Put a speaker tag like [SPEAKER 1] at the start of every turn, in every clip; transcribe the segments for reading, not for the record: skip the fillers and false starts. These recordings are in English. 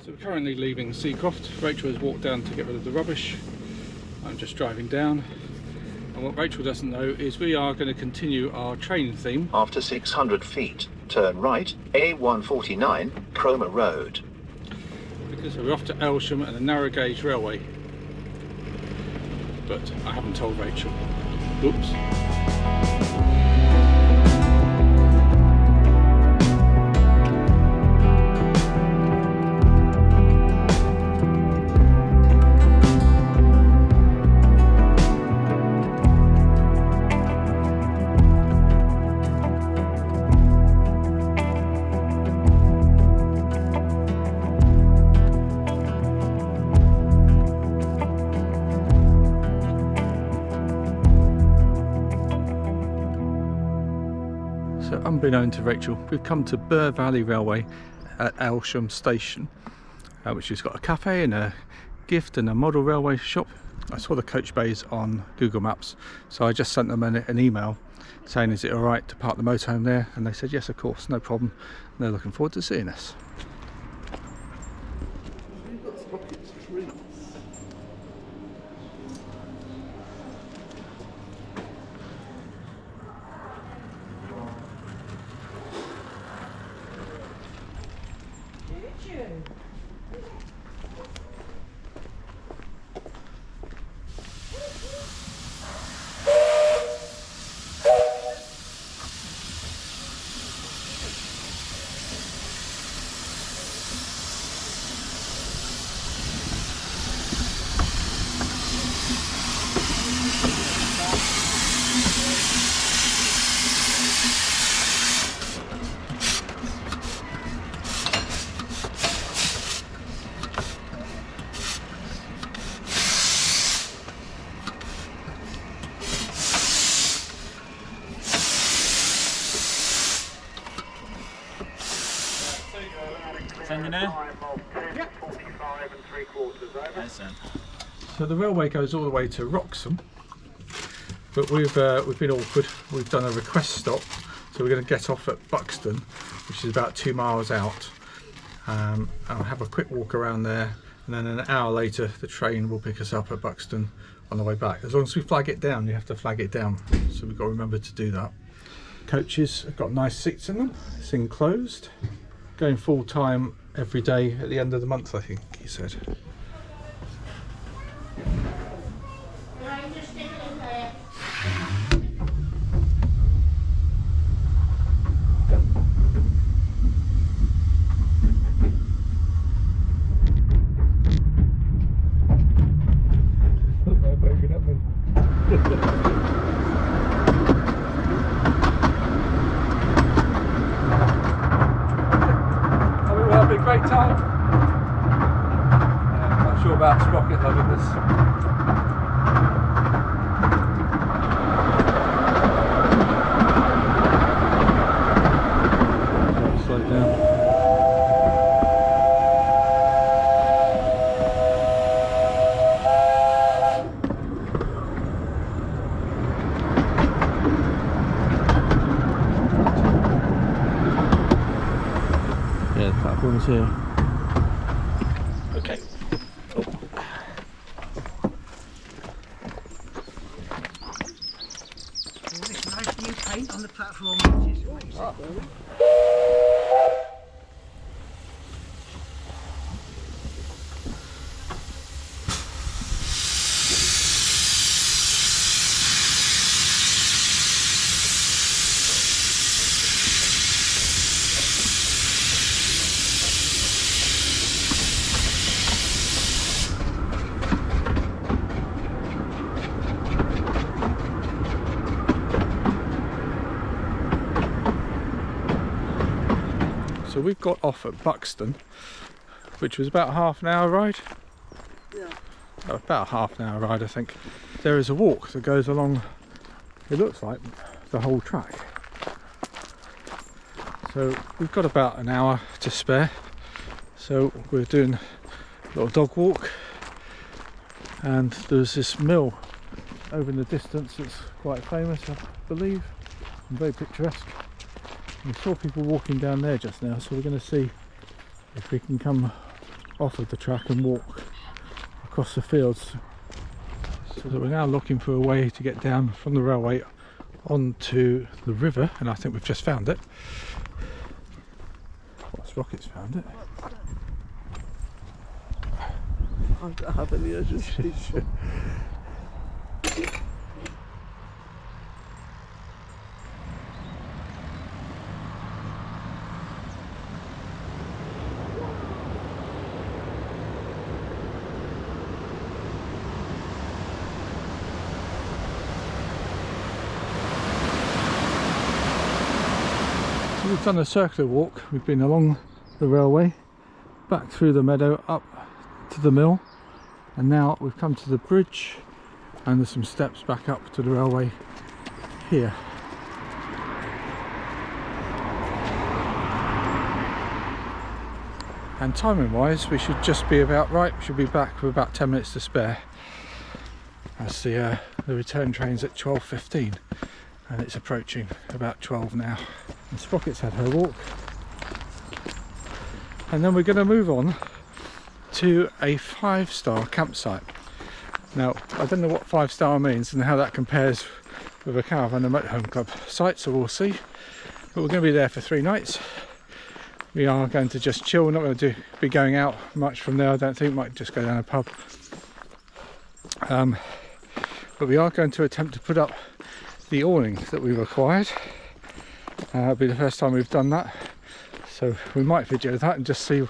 [SPEAKER 1] So we're currently leaving Seacroft. Rachel has walked down to get rid of the rubbish. I'm just driving down. And what Rachel doesn't know is we are going to continue our training theme.
[SPEAKER 2] After 600 feet, turn right, A149, Cromer Road.
[SPEAKER 1] Because we're off to Walsham and the narrow gauge railway. But I haven't told Rachel. Oops. So unbeknown to Rachel, we've come to Bure Valley Railway at Walsham station, which has got a cafe and a gift and a model railway shop. I saw the coach bays on Google Maps, so I just sent them an email saying, is it alright to park the motorhome there? And they said yes, of course, no problem. And they're looking forward to seeing us. So the railway goes all the way to Wroxham, but we've been awkward. We've done a request stop, so we're going to get off at Buxton, which is about 2 miles out. I'll have a quick walk around there, and then an hour later the train will pick us up at Buxton on the way back. As long as we flag it down, you have to flag it down, so we've got to remember to do that. Coaches have got nice seats in them. It's enclosed. Going full time every day at the end of the month, I think he said. Great time. Not sure about sprocket loving this. Slow down. Yeah, the platform's here. Okay. Oh.
[SPEAKER 3] Nice new paint on the platform. Oh.
[SPEAKER 1] So we've got off at Buxton, which was about half an hour ride.
[SPEAKER 3] Yeah.
[SPEAKER 1] About half an hour ride, I think. There is a walk that goes along, it looks like, the whole track. So we've got about an hour to spare. So we're doing a little dog walk. And there's this mill over in the distance that's quite famous, I believe, and very picturesque. We saw people walking down there just now, so we're going to see if we can come off of the track and walk across the fields. So that we're now looking for a way to get down from the railway onto the river, and I think we've just found it. What's Rocket's found it?
[SPEAKER 3] I don't have any urgency.
[SPEAKER 1] So we've done a circular walk. We've been along the railway, back through the meadow, up to the mill, and now we've come to the bridge, and there's some steps back up to the railway here. And timing wise, we should just be about right. We should be back with about 10 minutes to spare, as the return train's at 12:15, and it's approaching about 12 now. And Sprocket's had her walk, and then we're going to move on to a 5-star campsite. Now, I don't know what 5-star means and how that compares with a caravan and motorhome club site, so we'll see. But we're going to be there for 3 nights. We are going to just chill. We're not going to be going out much from there, I don't think. Might just go down a pub. But we are going to attempt to put up the awning that we've acquired. It'll be the first time we've done that, so we might video that and just see.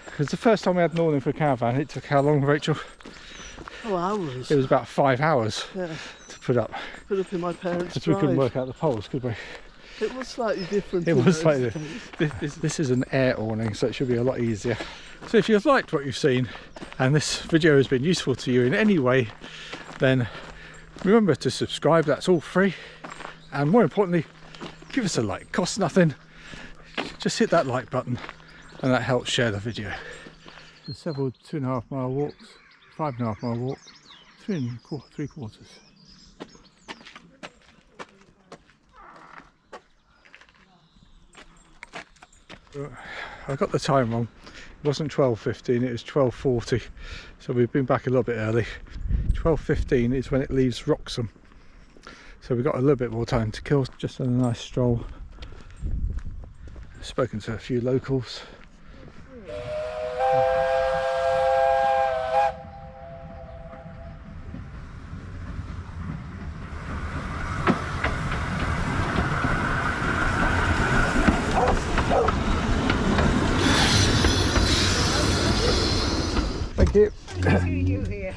[SPEAKER 1] Because the first time we had an awning for a caravan, it took how long, Rachel?
[SPEAKER 3] Oh, hours.
[SPEAKER 1] It was about 5 hours to put up.
[SPEAKER 3] Put up in my parents'
[SPEAKER 1] Because we couldn't work out the poles, could we?
[SPEAKER 3] It was slightly different.
[SPEAKER 1] It was slightly. This is an air awning, so it should be a lot easier. So if you've liked what you've seen and this video has been useful to you in any way, then remember to subscribe. That's all free, and more importantly, give us a like. Costs nothing. Just hit that like button, and that helps share the video. There's several 2.5 mile walks, 5.5 mile walk, 3 quarters. I got the time wrong. It wasn't 12:15, it was 12:40, so we've been back a little bit early. 12:15 is when it leaves Wroxham, so we've got a little bit more time to kill. Just on a nice stroll. Spoken to a few locals. Thank you.
[SPEAKER 3] What do you do here?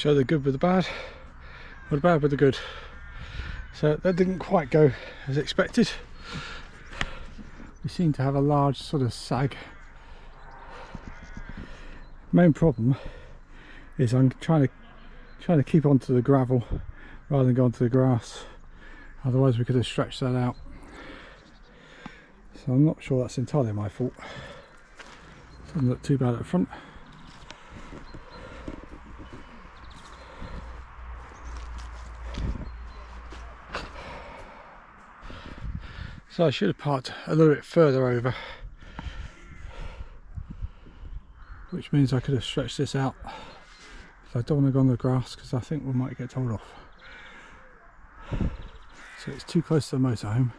[SPEAKER 1] show the good with the bad, or the bad with the good. So that didn't quite go as expected. We seem to have a large sort of sag. Main problem is I'm trying to keep onto the gravel rather than go onto the grass. Otherwise we could have stretched that out. So I'm not sure that's entirely my fault. Doesn't look too bad at the front. So I should have parked a little bit further over, which means I could have stretched this out. So I don't want to go on the grass because I think we might get told off. So it's too close to the motorhome,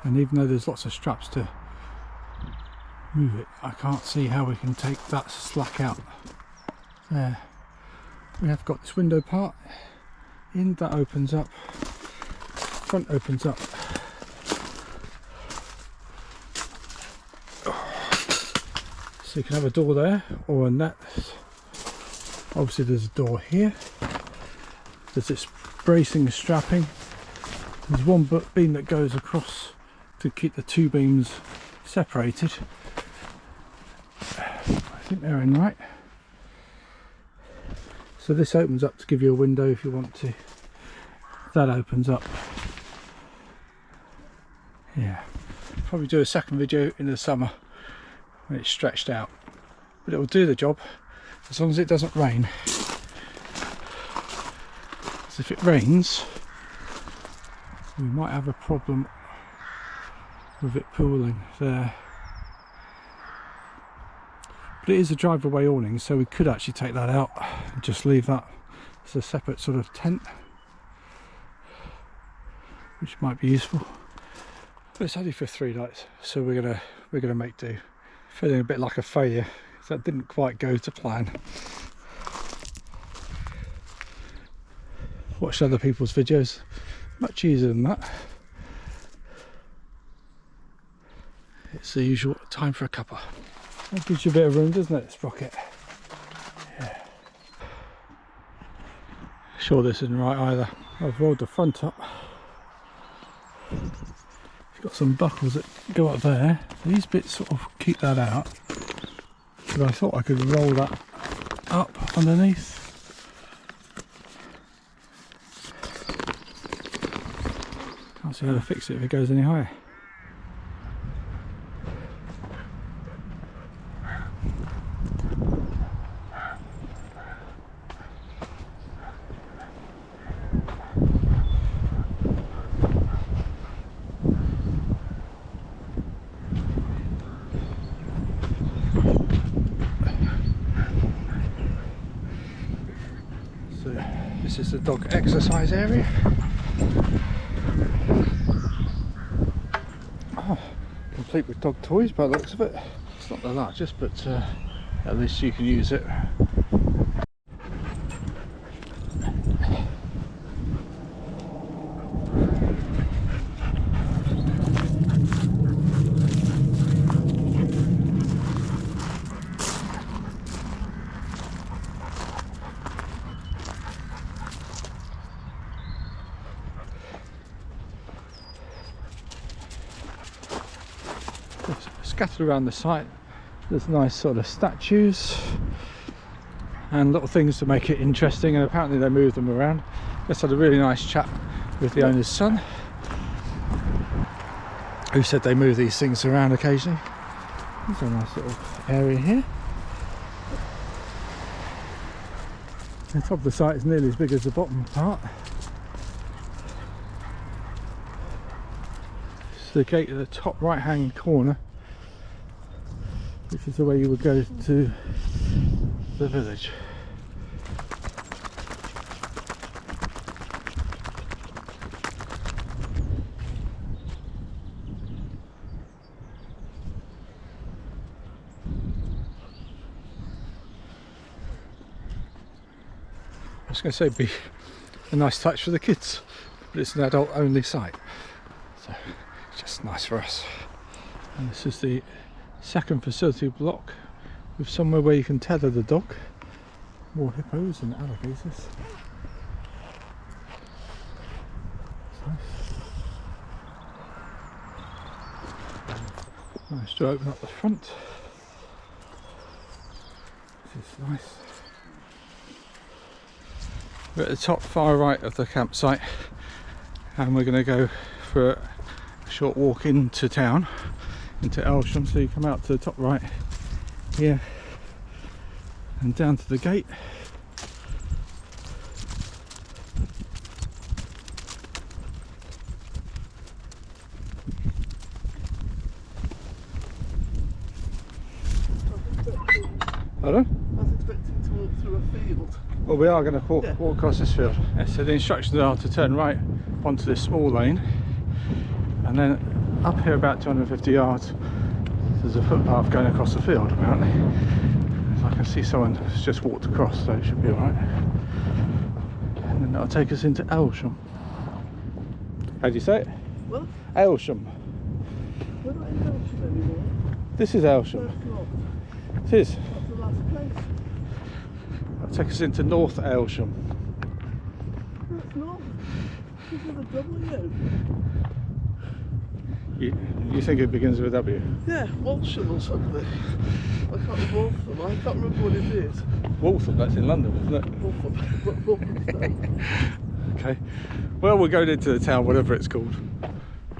[SPEAKER 1] and even though there's lots of straps to move it, I can't see how we can take that slack out. There, we have got this window part in, that opens up, front opens up. So you can have a door there or a net. Obviously there's a door here. There's this bracing strapping. There's one beam that goes across to keep the two beams separated. I think they're in right. So this opens up to give you a window if you want to. That opens up. Yeah, probably do a second video in the summer when it's stretched out, but it will do the job as long as it doesn't rain. Because if it rains, we might have a problem with it pooling there. But it is a drive-away awning, so we could actually take that out and just leave that as a separate sort of tent, which might be useful. But it's only for 3 nights, so we're gonna make do. Feeling a bit like a failure, so that didn't quite go to plan. Watched other people's videos, much easier than that. It's the usual time for a cuppa. That gives you a bit of room, doesn't it, sprocket? Yeah. Sure this isn't right either. I've rolled the front up. It's got some buckles that go up there. These bits sort of keep that out. But I thought I could roll that up underneath. Can't see how to fix it if it goes any higher. This is the dog exercise area. Oh, complete with dog toys by the looks of it. It's not the largest, but at least you can use it. Scattered around the site, there's nice sort of statues and little things to make it interesting, and apparently they move them around. Just had a really nice chat with the owner's son, who said they move these things around occasionally. There's a nice little area here. The top of the site is nearly as big as the bottom part. It's the gate at the top right hand corner, which is the way you would go to the village. I was going to say be a nice touch for the kids, but it's an adult only site, so it's just nice for us. And this is the second facility block with somewhere where you can tether the dog. More hippos and alligators. Nice. Nice to open up the front. This is nice. We're at the top far right of the campsite, and we're going to go for a short walk into town, into Walsham. So you come out to the top right here and down to the gate. Pardon?
[SPEAKER 3] I was expecting to walk through a field.
[SPEAKER 1] Well, we are going to walk across this field. Yeah, so the instructions are to turn right onto this small lane, and then up here about 250 yards there's a footpath going across the field apparently. So I can see someone has just walked across, so it should be alright. And then that'll take us into Walsham. How do you say it?
[SPEAKER 3] What?
[SPEAKER 1] Walsham.
[SPEAKER 3] We're not in Walsham anymore.
[SPEAKER 1] This is Walsham.
[SPEAKER 3] No,
[SPEAKER 1] It is.
[SPEAKER 3] that's the last place.
[SPEAKER 1] That'll take us into North Walsham.
[SPEAKER 3] No, it's not. It's with a W.
[SPEAKER 1] You think it begins with a W?
[SPEAKER 3] Yeah, Walsham or something. I can't remember Waltham. I can't remember what it is.
[SPEAKER 1] Waltham, that's in London, isn't it?
[SPEAKER 3] Waltham.
[SPEAKER 1] Okay, well, we're going into the town, whatever it's called.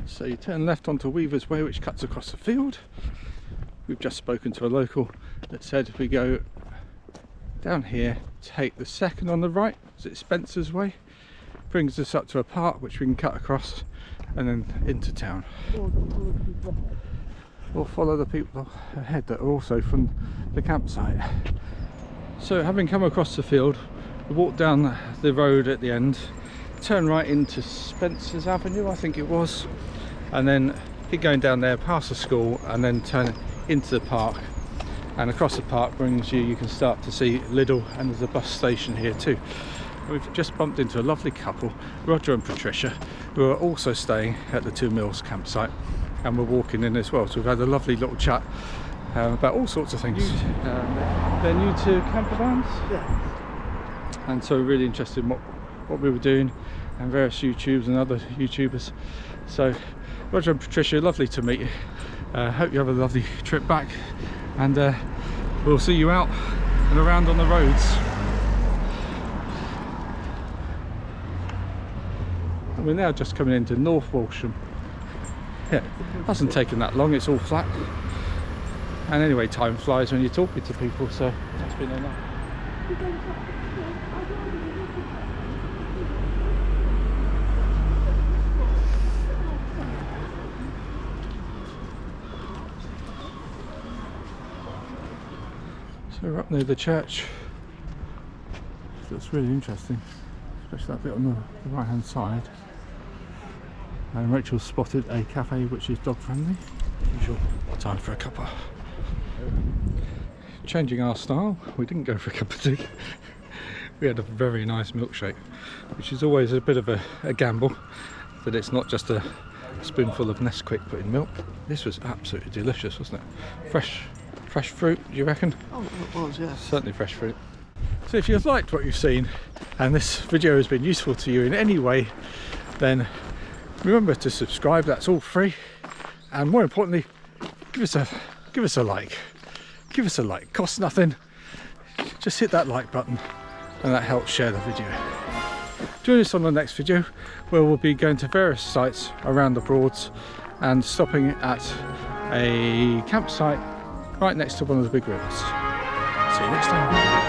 [SPEAKER 1] So you turn left onto Weaver's Way, which cuts across the field. We've just spoken to a local that said if we go down here, take the second on the right, is it Spencer's Way? Brings us up to a park which we can cut across and then into town. Or follow the people ahead that are also from the campsite. So having come across the field, we walk down the road at the end, turn right into Spencer's Avenue, I think it was, and then keep going down there past the school and then turn into the park. And across the park brings you can start to see Lidl, and there's a bus station here too. We've just bumped into a lovely couple, Roger and Patricia, who are also staying at the Two Mills campsite, and we're walking in as well. So we've had a lovely little chat about all sorts of things. They're new to camper vans,
[SPEAKER 3] Yeah.
[SPEAKER 1] and so really interested in what we were doing, and various YouTubers and other YouTubers. So Roger and Patricia, lovely to meet you. Hope you have a lovely trip back, and we'll see you out and around on the roads. We're now just coming into North Walsham. Yeah, hasn't taken that long, it's all flat. And anyway, time flies when you're talking to people, so that's been enough. So we're up near the church. That's really interesting, especially that bit on the right hand side. And Rachel spotted a cafe which is dog friendly. Usual time for a cuppa. Changing our style, we didn't go for a cup of tea. We had a very nice milkshake, which is always a bit of a gamble, that it's not just a spoonful of Nesquik put in milk. This was absolutely delicious, wasn't it? Fresh fruit, do you reckon?
[SPEAKER 3] Oh, it was, yes.
[SPEAKER 1] Certainly fresh fruit. So if you've liked what you've seen and this video has been useful to you in any way, then remember to subscribe, that's all free, and more importantly, give us a like. Give us a like, costs nothing. Just hit that like button and that helps share the video. Join us on the next video where we'll be going to various sites around the Broads and stopping at a campsite right next to one of the big rivers. See you next time.